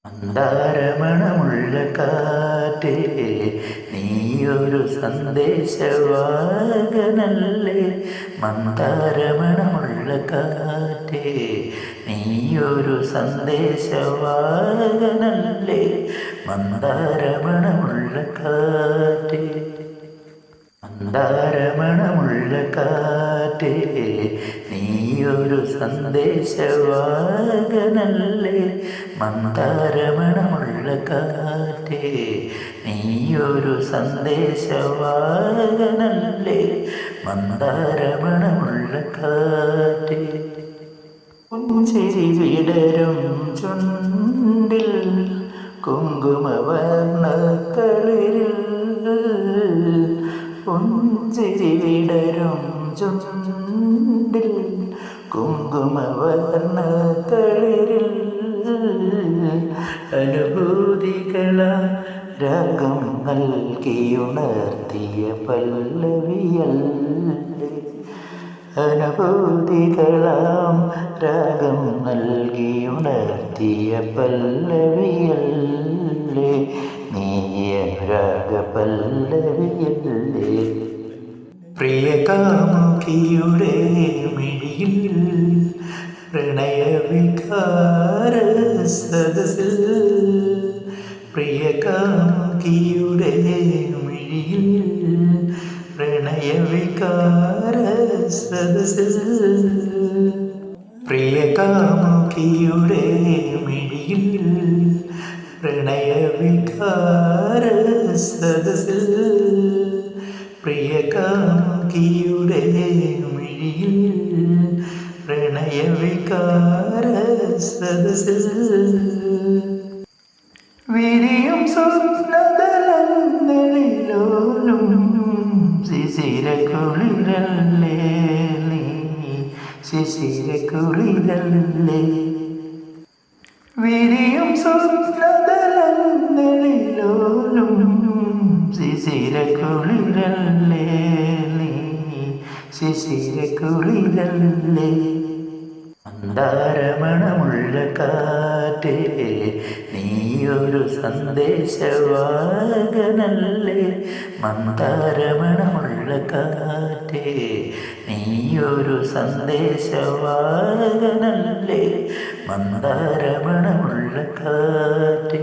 മന്ദാരമണമുള്ള കാറ്റേ, നീയൊരു സന്ദേശവാഹകനല്ലേ. മന്ദാരമണമുള്ള കാറ്റേ, നീയൊരു സന്ദേശവാഹകനല്ലേ. മന്ദാരമണമുള്ള കാറ്റേ, മന്ദാരമണമുള്ള കാറ്റേ, നീയൊരു സന്ദേശവാഹകനല്ലേ. മന്ദാരമണമുള്ള കാറ്റേ, നീയൊരു സന്ദേശവാഹകനല്ലേ. മന്ദാരമണമുള്ള കാറ്റേ, പുഞ്ചിരി വിടരും ചുണ്ടിൽ കുങ്കുമവർണ്ണത്തളിരിൽ. പുഞ്ചിരി വിടരും ചുണ്ടിൽ കുങ്കുമവർണ്ണത്തളിരിൽ. അനുഭൂതികളാ രാഗം നൽകിയുണർത്തിയ പല്ലവിയല്ലേ. അനുഭൂതികളാം രാഗം നൽകിയുണർത്തിയ പല്ലവിയല്ലേ. നീയ രാഗപല്ലവിയല്ലേ. പ്രിയകാമുകിയുടെ മിഴിയിൽ പ്രണയവികാര സദസ്സിൽ. പ്രിയകാമുകിയുടെ മിഴിയിൽ പ്രണയവികാര സദസ്സിൽ. പ്രിയകാമുകിയുടെ മിഴിയിൽ പ്രണയവികാര സദസ്സിൽ. പ്രിയകാമുകിയുടെ മിഴിയിൽ പ്രണയവികാര സദസ്സിൽ. വിരിയും സ്വപ്നതലങ്ങളിലോലും ശിശിരക്കുളിരല്ലേ നീ. ശിശിരക്കുളിരല്ലേ. വിരിയും സ്വപ്നതലങ്ങളിലോലും ശിശിരക്കുളിരല്ലേ നീ. ശിശിരക്കുളിരല്ലേ. മന്ദാരമണമുള്ള കാറ്റേ, നീയൊരു സന്ദേശവാഹകനല്ലേ. മന്ദാരമണമുള്ള കാറ്റേ, നീയൊരു സന്ദേശവാഹകനല്ലേ. മന്ദാരമണമുള്ള കാറ്റേ.